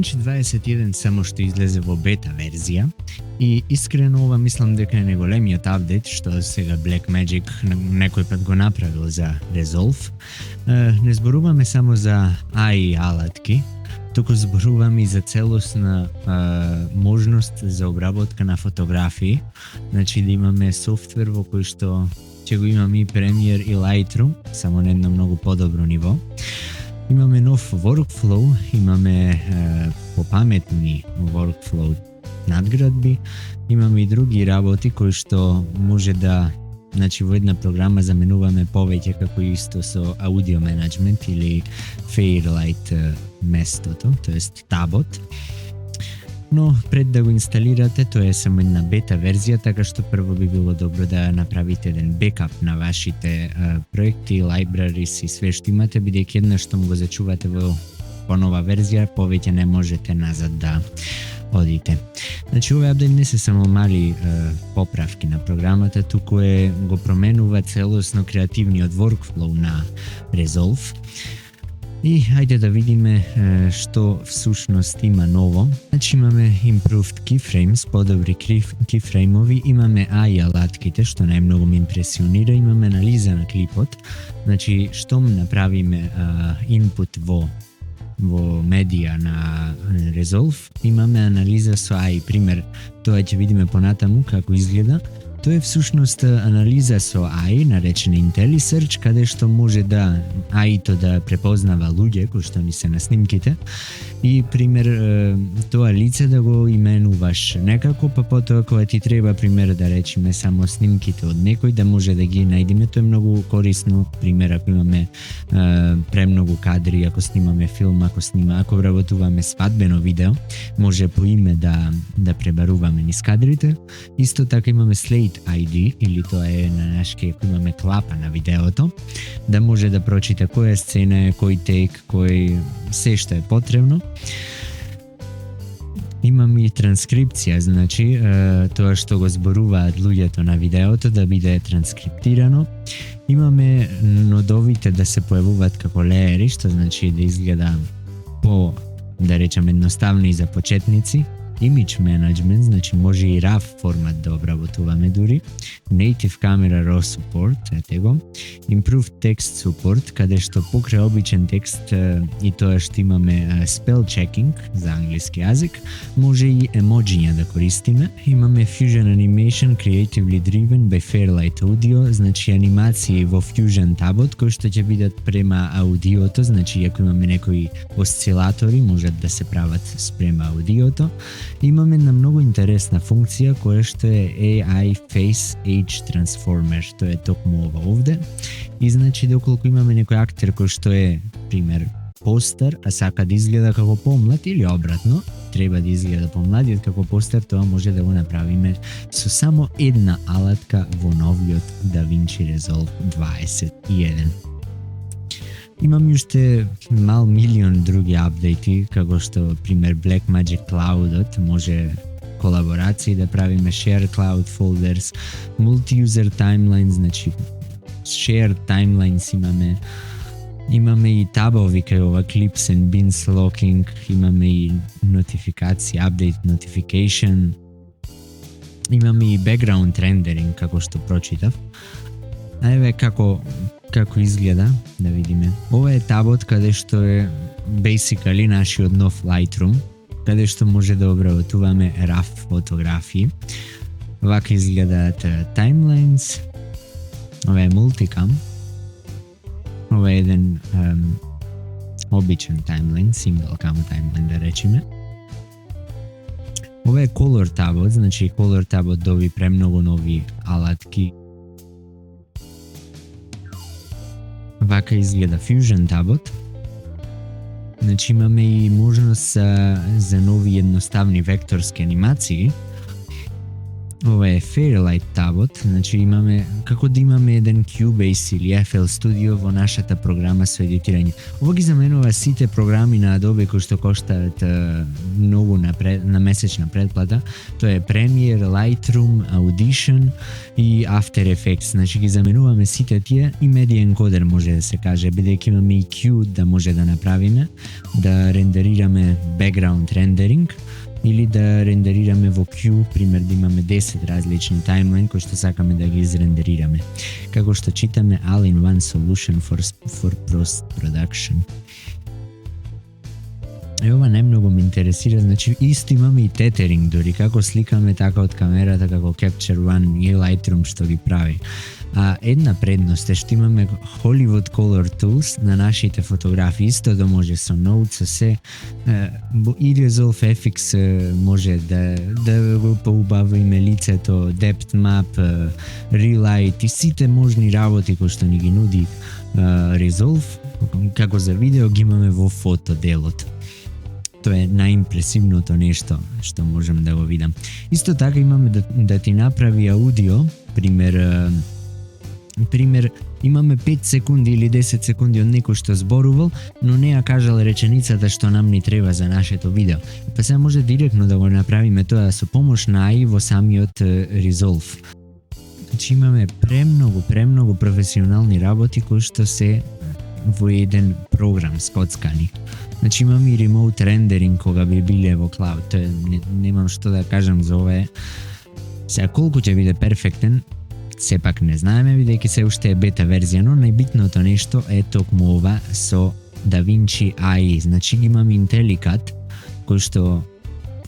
DaVinci 21 само што излезе во бета верзија и искрено ова мислам дека е најголемиот апдейт што сега Blackmagic некој пат го направил за Resolve. Не зборуваме само за AI алатки, туку зборуваме и за целосна можност за обработка на фотографии. Значи да имаме софтвер во кој што ќе го имаме и Premiere и Lightroom, само на едно многу подобро ниво. Имаме нов workflow, имаме попаметни workflow надградби, имаме и други работи кои што може да, значи во една програма заменуваме повеќе како исто со аудио менеджмент или Fairlight местото, тоест табот. Но пред да го инсталирате, тоа е само една бета верзија, така што прво би било добро да направите еден бекап на вашите проекти, libraries и све што имате, бидејќи еднаш што го зачувате во понова верзија, повеќе не можете назад да одите. Значи, овој апдейт не се само мали поправки на програмата, туку го променува целосно креативниот workflow на Resolve. И ајде да видиме што всушност има ново. Значи имаме improved keyframes, подобри keyframe-ови, имаме AI алатките, што најмногу ме импресионира, имаме анализа на клипот. Значи, штом направиме input во медија на Resolve, имаме анализа со AI. Пример, тоа ќе видиме понатаму како изгледа. Тоа е всушност анализа со AI, наречена IntelliSearch, каде што може да AI-то да препознава луѓе кои што ни се на снимките и пример тоа лице да го именуваш некако, па потоа кога ти треба пример да речеме само снимките од некој да може да ги најдеме. Тоа е многу корисно, пример ако имаме премногу кадри, ако снимаме филм, ако вработуваме свадбено видео, може по име да пребаруваме низ кадрите. Исто така имаме Slate ID, или тоа е на нашки, ако имаме клапа на видеото, да може да прочита која сцена е, кој тейк, кој се што е потребно. Имаме и транскрипција, значи тоа што го зборуваат луѓето на видеото да биде транскриптирано. Имаме нодовите да се појавуваат како леери, што значи да изгледа по, да речем, едноставно и за почетници. Image management, значи може и RAW формат да обработуваме дури. Native Camera Raw Support, ете го. Improved Text Support, каде што покрај обичен текст и тоа што имаме spell checking за англиски јазик, може и емоджиња да користиме. Имаме Fusion Animation Creatively Driven by Fairlight Audio, значи анимации во Fusion табот кои што ќе бидат према аудиото, значи ако имаме некои осцилатори можат да се прават спрема аудиото. Имаме една многу интересна функција која што е AI Face Age Transformer, тоа е токму ова овде. И значи доколку имаме некој актер кој што е, пример, постар, а сака да изгледа како помлад или обратно, треба да изгледа помладиот како постар, тоа може да го направиме со само една алатка во новиот DaVinci Resolve 21. Имам уште мал милион други апдејти, како што, пример, Blackmagic Cloud-от, може колаборации да правиме Share Cloud Folders, Multi-User Timelines, значи Shared Timelines имаме и табови кај ова Clips and Bins Locking, имаме и notification, Update Notification, имаме и Background Rendering, како што прочитав. А еве како изгледа, да видиме. Ова е табот каде што е basically нашиот нов Lightroom, каде што може да обработуваме RAW фотографии. Вака изгледаат timelines. Ова е Multicam. Ова е еден обичен timeline, single cam timeline да речеме. Ова е Color табот, значи Color табот доби премногу нови алатки. Вака изгледа Fusion табот. Значи имаме и можност за нови едноставни векторски анимации. ова е Fairlight табот, значи имаме како да имаме еден Cubase или FL Studio во нашата програма со едитирање. Ова ги заменува сите програми на Adobe кои што коштаат многу на месечна предплата. Тоа е Premiere, Lightroom, Audition и After Effects. Значи ги заменуваме сите тие и Media Encoder може да се каже, бидејќи имаме и Q да може да направиме, да рендерираме background rendering или да рендерираме во Q, пример да имаме 10 различни таймлайн кои што сакаме да ги изрендерираме. Како што читаме All-in-One Solution for Post-Production. Ова најмногу ме интересира, значи исто имаме и тетеринг, дори како сликаме така од камерата, како Capture One и Lightroom што ги прави. А една предност е што имаме Hollywood Color Tools на нашите фотографии, исто да може со Notes, со се, и Resolve FX може да го поубавиме лицето, Depth Map, Relight и сите можни работи кои што ни ги нуди Resolve, како за видео ги имаме во фотоделот. Тоа е најимпресивното нешто што можам да го видам. Исто така имаме да ти направи аудио, пример, имаме 5 секунди или 10 секунди од некој што зборувал, но не ја кажал реченицата што нам ни треба за нашето видео. Па сега може директно да го направиме тоа со помош на AI во самиот Resolve. Значи имаме премногу професионални работи кои што се во еден програм скоцкани. Значи имаме и remote rendering кога би биле во клауд. Немам што да кажам за ова. Сега колку ќе биде перфектен, сепак не знаеме, бидејќи се уште е бета верзија, но најбитното нешто е токму ова со DaVinci AI. Значи имаме IntelliCut, кој што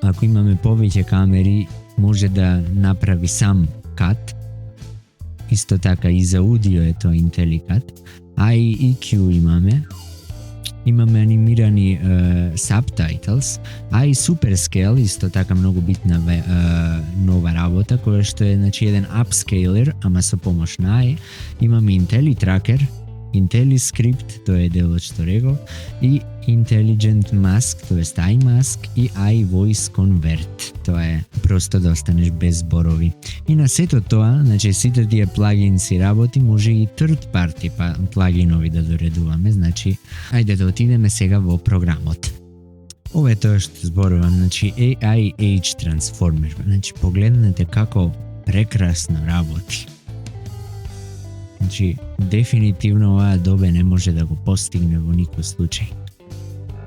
ако имаме повеќе камери може да направи сам кат. Исто така и за аудио е тоа IntelliCut. AI EQ имаме анимирани subtitles, а и Superscale исто така многу битна нова работа која што е значи еден upscaler, ама со помош на AI. Имаме IntelliTracker, IntelliScript, тоа е делот што реков, и Intelligent Mask, тоа е iMask и iVoice Convert. Тоа е просто да останеш без зборови. И на сето тоа, значи сите тие плагинси работи може и third party плагинови да доредуваме, значи ајде да отидеме сега во програмот. Ова е тоа што зборувам, значи AI Age Transformer. Значи погледнете како прекрасно работи. Значи, дефинитивно оваа Adobe не може да го постигне во никој случај.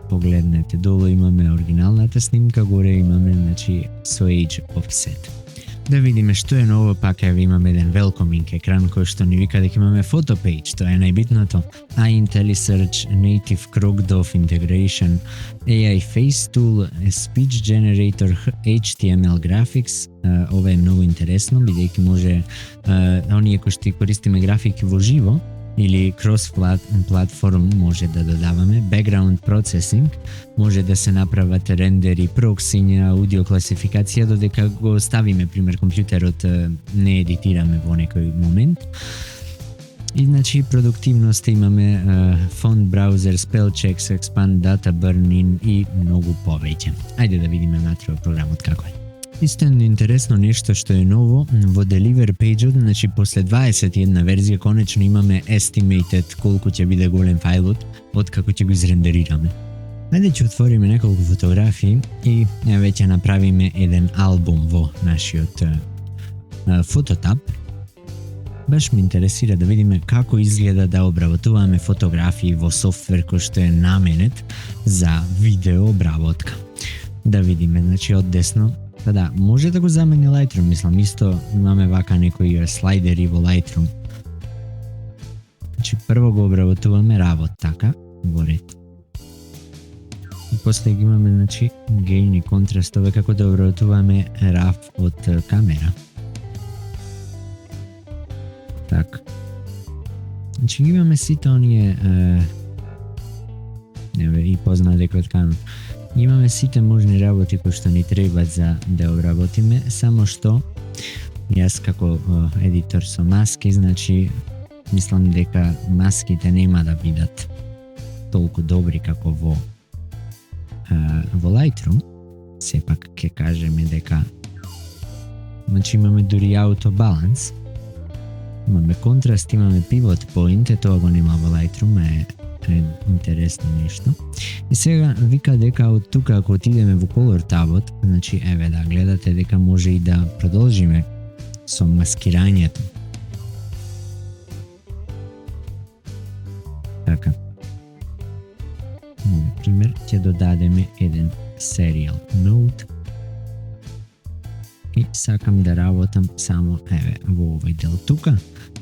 Погледнете, долу имаме оригиналната снимка, горе имаме, значи, со Age Offset. Да видиме што е ново, пак имаме еден welcoming екран кој што ни вика дека имаме photo page, тоа е најбитното. IntelliSearch, Native Krogdov Integration, AI Face Tool, Speech Generator, HTML Graphics. Ова е многу интересно, бидејќи може оние кои што користиме графики во живо или крос платформ може да додаваме. Background Processing, може да се направат рендери, проксиња, аудио класификација, додека го ставиме, пример, компјутерот не едитираме во некој момент. И значи продуктивност имаме Font Browser, Spell Checks, Expand Data Burn-in и многу повеќе. Ајде да видиме внатре во програмот како е. Исто интересно нешто што е ново во Deliver Page-от, значи после 21 верзија конечно имаме estimated колку ќе биде голем фајлот од како ќе го изрендерираме. Ајде ќе отвориме неколку фотографии и веќе направиме еден албум во нашиот фототаб. Баш ме интересира да видиме како изгледа да обработуваме фотографии во софтвер кој што е наменет за видео обработка. Да видиме, значи од десно. Па да, може да го замени Lightroom, мислам, исто имаме вака некои слайдери во Lightroom. Значи прво го обработуваме равот така, во ред. И после ги имаме, значи, гейн и контраст, ова како да обработуваме рав од камера. Така. Значи ги имаме сите оние и позна дека од Canon. Имаме сите можни работи кои што ни требаат за да обработиме, само што јас како едитор со маски, значи мислам дека маските нема да бидат толку добри како во Lightroom. Сепак ќе кажеме дека Значи имаме дури аутобаланс, имаме контраст, имаме pivot point, тоа го нема во Lightroom, е интересно нешто. И сега вика дека од тука ако отидеме во Color табот, значи еве да гледате дека може и да продолжиме со маскирањето. Така. Например, ќе додадеме еден serial node и сакам да работам само еве во овој дел тука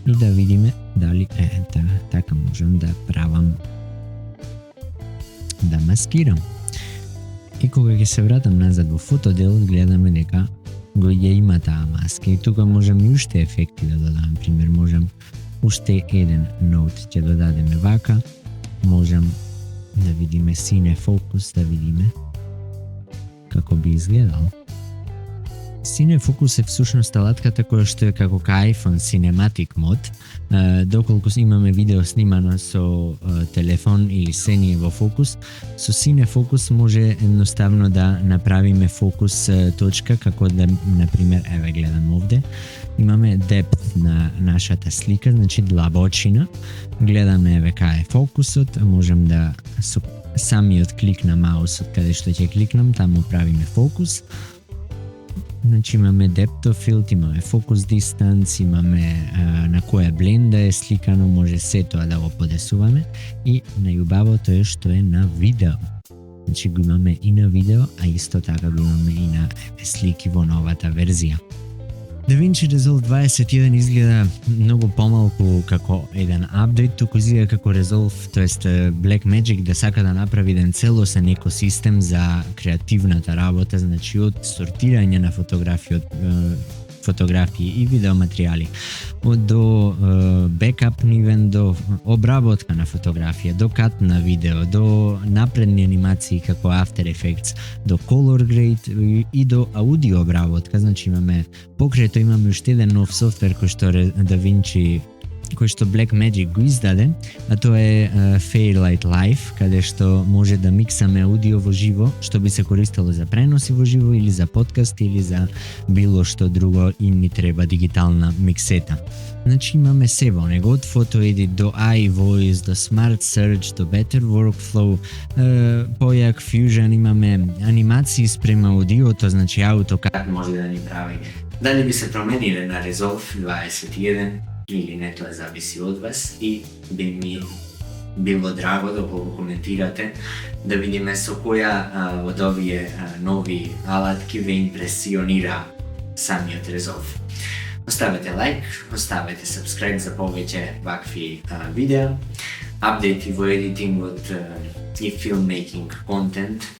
и да видиме дали така можам да правам, да маскирам. И кога ќе се вратам назад во фотодел, гледаме дека го ја има таа маска и тука можам и уште ефекти да додадам. Пример, можам уште еден нод ќе додадеме вака, можам да видиме сине фокус, да видиме како би изгледал. Сине фокус е всушност алатката која што е како iPhone Cinematic Mode, доколку имаме видео снимано со телефон или се ние во фокус, со сине фокус може едноставно да направиме фокус точка, како да, например, еве гледам овде, имаме depth на нашата слика, значи длабочина, гледаме еве кај е фокусот, можем да со самиот клик на маусот каде што ќе кликнам, таму правиме фокус. Значи имаме depth of field, имаме focus distance, имаме на која бленда е сликано, може се тоа да го подесуваме и најубавото е што е на видео. Значи го имаме и на видео, а исто така го имаме и на слики во новата верзија. DaVinci Resolve 21 изгледа многу помалку како еден апдейт, туку изгледа како Resolve, тоест Blackmagic да сака да направи еден целосен екосистем за креативната работа, значи од сортирање на фотографии и видеоматеријали, до бекап нивен, до обработка на фотографија, до кат на видео, до напредни анимации како After Effects, до color grade и до аудио обработка. Значи имаме покрај тоа имаме уште еден нов софтвер кој што DaVinci, кој што Blackmagic го издаде, а тоа е Fairlight Live, каде што може да миксаме аудио во живо, што би се користело за преноси во живо или за подкаст или за било што друго и ни треба дигитална миксета. Значи имаме се во него, од Photo Edit до iVoice, до Smart Search, до Better Workflow, појак Fusion, имаме анимации спрема аудиото, значи AutoCAD може да ни прави. Дали би се промениле на Resolve 21 или не, тоа зависи од вас и би ми било драго да го коментирате, да видиме со која од овие нови алатки ве импресионира самиот Resolve. Оставете лайк, оставете subscribe за повеќе вакви видеа, апдејти во едитингот и filmmaking контент